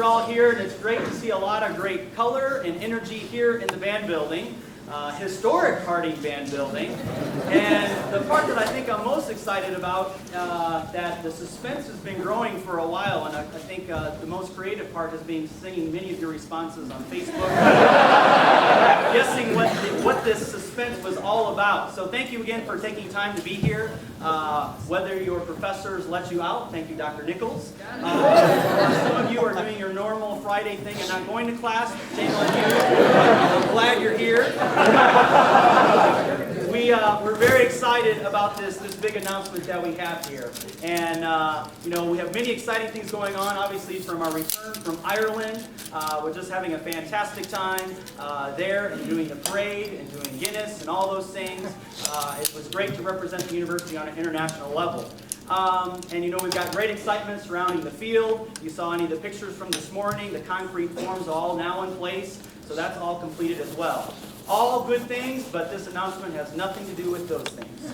all here, and it's great to see a lot of great color and energy here in the band building. Historic Harding band building. And the part that I think I'm most excited about, that the suspense has been growing for a while, and I think the most creative part has been seeing many of your responses on Facebook, guessing what this suspense was all about. So thank you again for taking time to be here. Whether your professors let you out, thank you, Dr. Nichols. Some of you are doing your normal Friday thing and not going to class. Shame on you. I'm glad you're here. We're very excited about this big announcement that we have here. And, we have many exciting things going on, obviously, from our return from Ireland. We're just having a fantastic time there and doing the parade and doing Guinness and all those things. It was great to represent the university on an international level. We've got great excitement surrounding the field. You saw any of the pictures from this morning. The concrete forms are all now in place, so that's all completed as well. All good things, but this announcement has nothing to do with those things.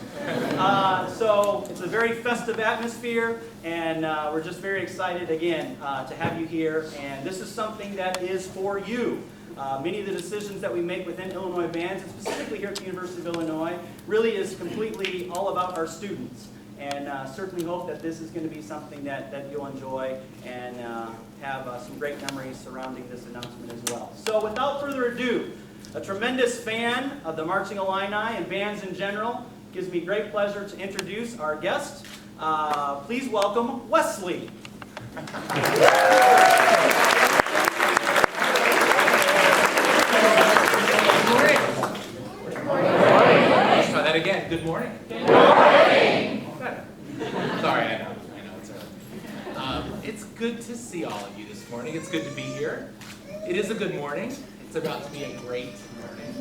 So it's a very festive atmosphere, and we're just very excited again to have you here. And this is something that is for you. Many of the decisions that we make within Illinois Bands, and specifically here at the University of Illinois, really is completely all about our students. And certainly hope that this is going to be something that you'll enjoy and have some great memories surrounding this announcement as well. So without further ado, a tremendous fan of the Marching Illini and bands in general, gives me great pleasure to introduce our guest. Please welcome Wesley. Let's try that again. Good morning. Good morning. Sorry, I know it's early. It's good to see all of you this morning. It's good to be here. It is a good morning. It's about to be a great morning.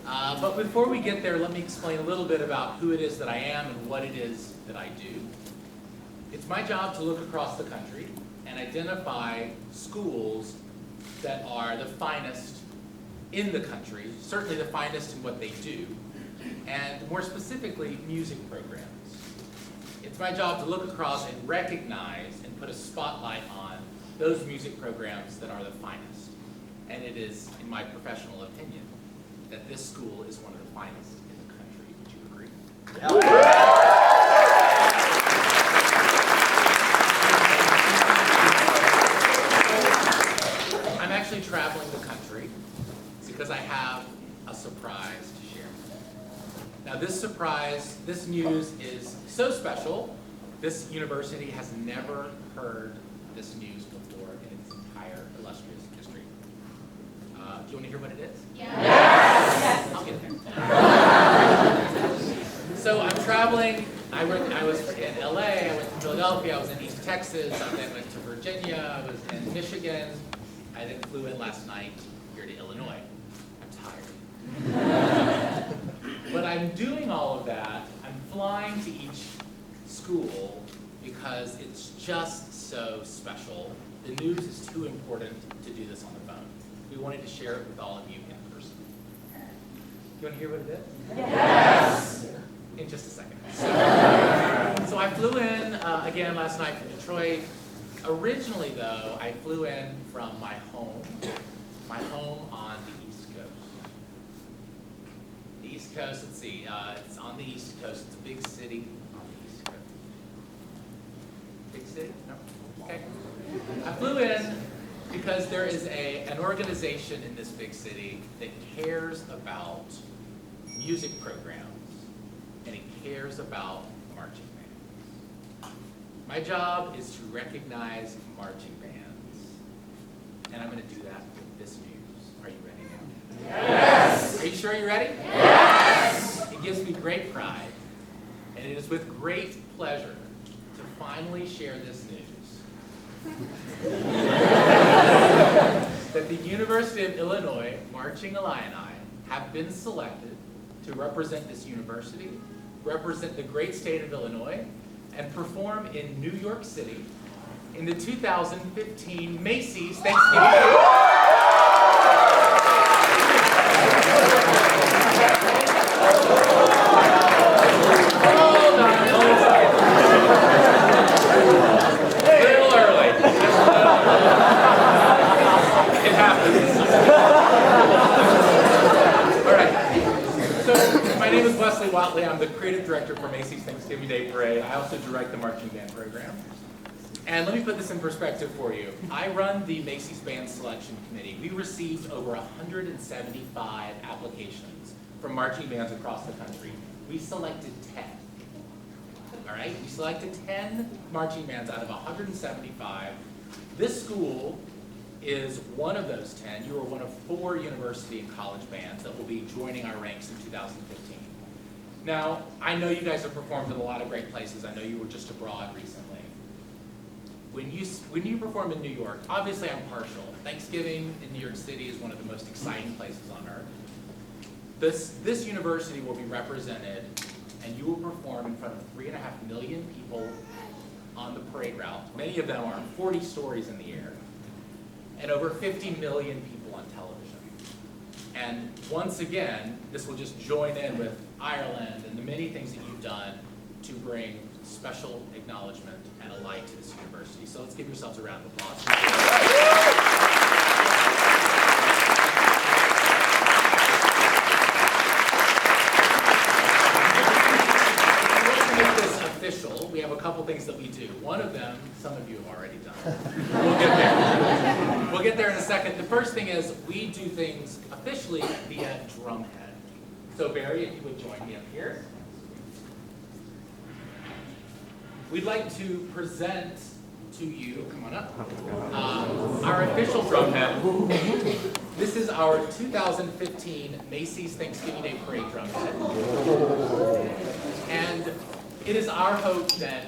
But before we get there, let me explain a little bit about who it is that I am and what it is that I do. It's my job to look across the country and identify schools that are the finest in the country, certainly the finest in what they do, and more specifically, music programs. It's my job to look across and recognize and put a spotlight on those music programs that are the finest. And it is, in my professional opinion, that this school is one of the finest in the country. Would you agree? I'm actually traveling the country because I have a surprise to share. Now this news is so special, this university has never heard this news before in its entire illustrious history. Do you want to hear what it is? Yes! I'll get there. So I'm traveling. I was in LA, I went to Philadelphia, I was in East Texas, I then went to Virginia, I was in Michigan. I then flew in last night here to Illinois. I'm tired. But I'm doing all of that. I'm flying to each school because it's just so special. The news is too important to do this on the phone. We wanted to share it with all of you in person. Do you want to hear what it is? Yes! In just a second. So I flew in again last night from Detroit. Originally, though, I flew in from my home on the East Coast. The East Coast, let's see, it's on the East Coast. It's a big city on the East Coast. Big city? No? Okay. I flew in because there is an organization in this big city that cares about music programs, and it cares about marching bands. My job is to recognize marching bands, and I'm going to do that with this news. Are you ready now? Yes! Are you sure you're ready? Yes! It gives me great pride, and it is with great pleasure to finally share this news. That the University of Illinois Marching Illini have been selected to represent this university, represent the great state of Illinois, and perform in New York City in the 2015 Macy's Thanksgiving. Hold on. A little early. creative director for Macy's Thanksgiving Day Parade. I also direct the marching band program. And let me put this in perspective for you. I run the Macy's Band Selection Committee. We received over 175 applications from marching bands across the country. We selected 10. All right, we selected 10 marching bands out of 175. This school is one of those 10. You are one of 4 university and college bands that will be joining our ranks in 2015. Now, I know you guys have performed in a lot of great places. I know you were just abroad recently. When you perform in New York, obviously I'm partial. Thanksgiving in New York City is one of the most exciting places on earth. This university will be represented, and you will perform in front of 3.5 million people on the parade route. Many of them are 40 stories in the air, and over 50 million people on television. And once again, this will just join in with Ireland and the many things that you've done to bring special acknowledgement and a light to this university. So let's give yourselves a round of applause. To make this official, we have a couple things that we do. One of them, some of you have already done. We'll get there. We'll get there in a second. The first thing is we do things officially via drumhead. So Barry, if you would join me up here. We'd like to present to you, come on up, our official drumhead. This is our 2015 Macy's Thanksgiving Day Parade drumhead. And it is our hope that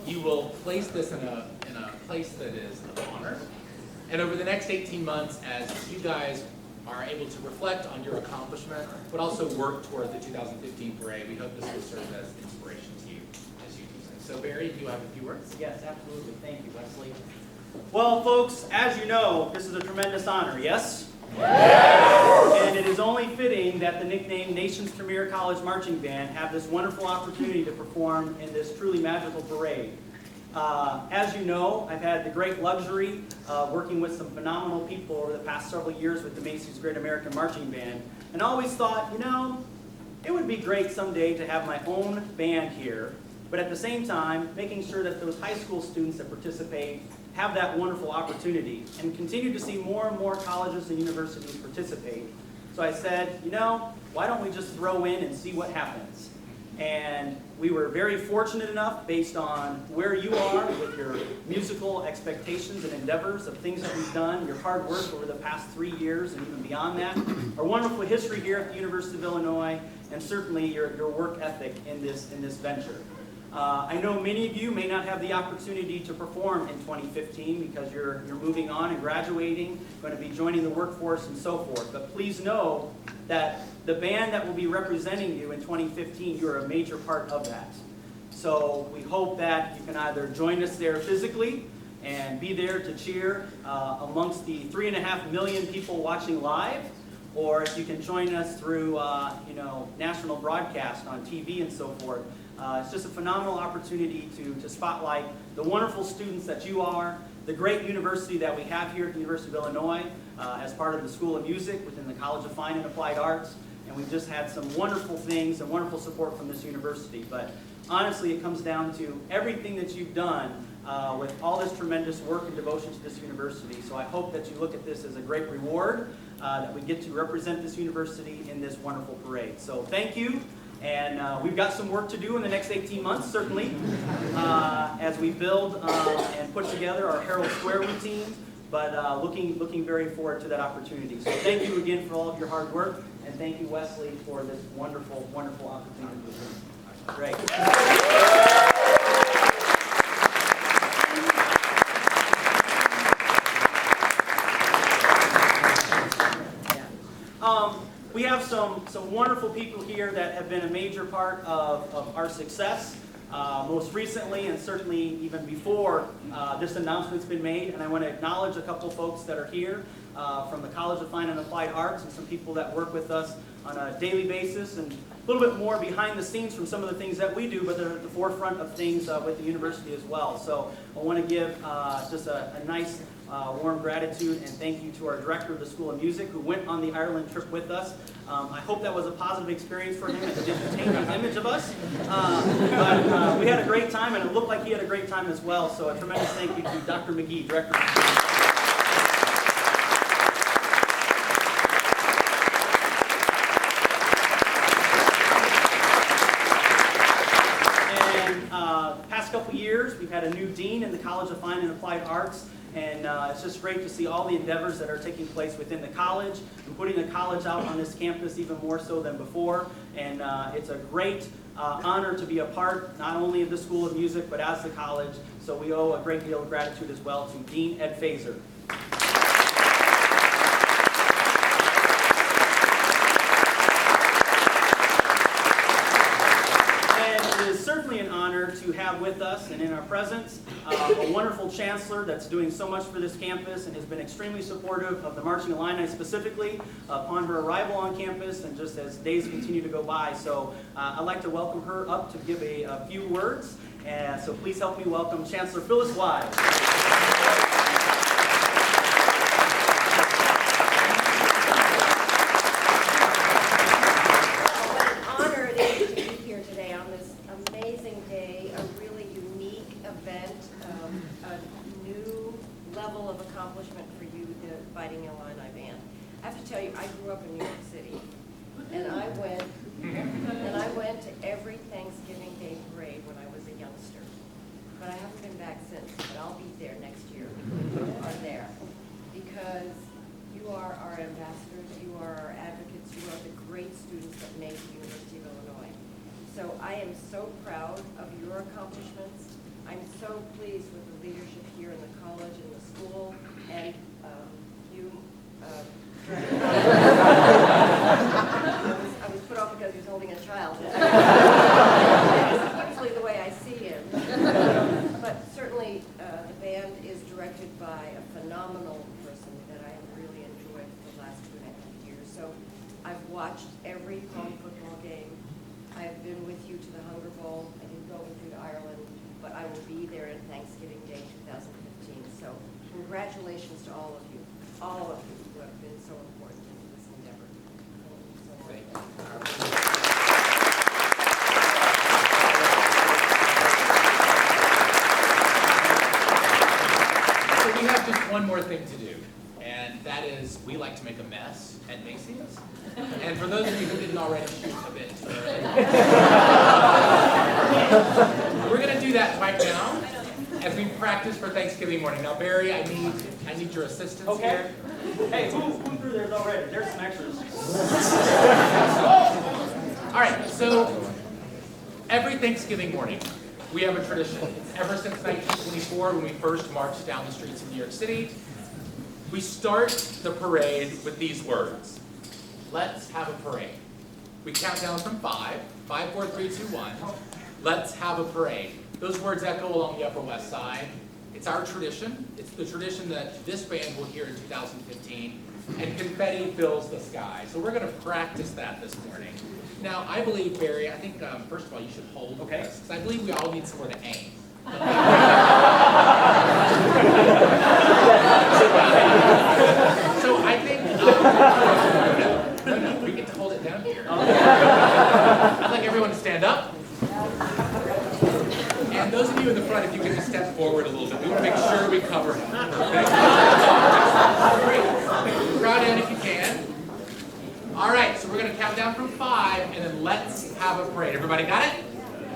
you will place this in a place that is of honor. And over the next 18 months, as you guys are able to reflect on your accomplishment, but also work toward the 2015 parade, we hope this will serve as inspiration to you as you do so. So Barry, do you have a few words? Yes, absolutely. Thank you, Wesley. Well, folks, as you know, this is a tremendous honor, yes? Yes! And it is only fitting that the nickname Nation's Premier College Marching Band have this wonderful opportunity to perform in this truly magical parade. As you know, I've had the great luxury of working with some phenomenal people over the past several years with the Macy's Great American Marching Band, and always thought, you know, it would be great someday to have my own band here, but at the same time, making sure that those high school students that participate have that wonderful opportunity and continue to see more and more colleges and universities participate. So I said, you know, why don't we just throw in and see what happens? And we were very fortunate enough, based on where you are with your musical expectations and endeavors of things that we've done, your hard work over the past 3 years and even beyond that, our wonderful history here at the University of Illinois, and certainly your work ethic in this venture. I know many of you may not have the opportunity to perform in 2015 because you're moving on and graduating, going to be joining the workforce and so forth. But please know that the band that will be representing you in 2015, you're a major part of that. So we hope that you can either join us there physically and be there to cheer amongst the 3.5 million people watching live, or if you can join us through national broadcast on TV and so forth. It's just a phenomenal opportunity to spotlight the wonderful students that you are, the great university that we have here at the University of Illinois as part of the School of Music within the College of Fine and Applied Arts. And we've just had some wonderful things and wonderful support from this university. But honestly, it comes down to everything that you've done with all this tremendous work and devotion to this university. So I hope that you look at this as a great reward that we get to represent this university in this wonderful parade. So thank you. And we've got some work to do in the next 18 months, certainly, as we build and put together our Herald Square routine, but looking very forward to that opportunity. So thank you again for all of your hard work, and thank you, Wesley, for this wonderful, wonderful opportunity. Great. We have some wonderful people here that have been a major part of our success, most recently and certainly even before this announcement's been made. And I want to acknowledge a couple folks that are here. from the College of Fine and Applied Arts and some people that work with us on a daily basis, and a little bit more behind the scenes from some of the things that we do, but they're at the forefront of things with the university as well. So I want to give just a nice warm gratitude and thank you to our director of the School of Music who went on the Ireland trip with us. I hope that was a positive experience for him and it didn't taint his image of us. But we had a great time, and it looked like he had a great time as well. So a tremendous thank you to Dr. McGee, director of the School. Couple years, we've had a new dean in the College of Fine and Applied Arts, and it's just great to see all the endeavors that are taking place within the college and putting the college out on this campus even more so than before. And it's a great honor to be a part not only of the School of Music but as the college. So we owe a great deal of gratitude as well to Dean Ed Fazer. Certainly an honor to have with us and in our presence a wonderful chancellor that's doing so much for this campus and has been extremely supportive of the Marching Illini specifically upon her arrival on campus and just as days continue to go by. So I'd like to welcome her up to give a few words, and so please help me welcome Chancellor Phyllis Wise. Fighting Illini band. I have to tell you, I grew up in New York City, and I went to every Thanksgiving Day parade when I was a youngster. But I haven't been back since, but I'll be there next year, or there, because you are our ambassadors, you are our advocates, you are the great students that make the University of Illinois. So I am so proud of your accomplishments. I'm so pleased with the leadership here in the college and the school, and I was put off because he was holding a child. That's usually the way I see him. But certainly the band is directed by a phenomenal person that I have really enjoyed for the last 2.5 years. So I've watched every home football game. I've been with you to the Hunger Bowl. I didn't go with you to Ireland, but I will be there in Thanksgiving Day 2015. So congratulations to all of you who have been so important in this endeavor. Thank you so much. So we have just one more thing to do, and that is we like to make a mess at Macy's. And for those of you who didn't already shoot a bit, we're going to do that right now as we practice for Thanksgiving morning. Now, Barry, I need your assistance here. Hey, who threw theirs already? There's some extras. All right, so every Thanksgiving morning, we have a tradition. Ever since 1924, when we first marched down the streets of New York City, we start the parade with these words. Let's have a parade. We count down from 5, 5, 4, 3, 2, 1. Let's have a parade. Those words echo along the Upper West Side. It's our tradition. It's the tradition that this band will hear in 2015, and confetti fills the sky. So we're going to practice that this morning. Now, I believe, Barry, I think, first of all, you should hold this, because I believe we all need somewhere to aim. So I think, no, we get to hold it down here. I'd like everyone to stand up. And those of you in the front, if you could just step forward a little bit, we want to make sure we cover it. Great. Crowd in if you can. All right, so we're going to count down from 5, and then let's have a parade. Everybody got it?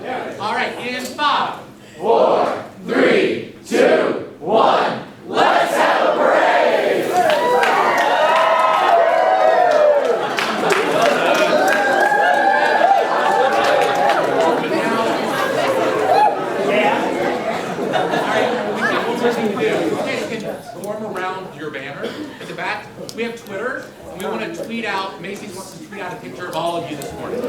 Yeah. All right, in 5, 4, 3, 2, 1. Let's have a parade! Form around your banner at the back. We have Twitter, and we want to tweet out, Macy's wants to tweet out a picture of all of you this morning.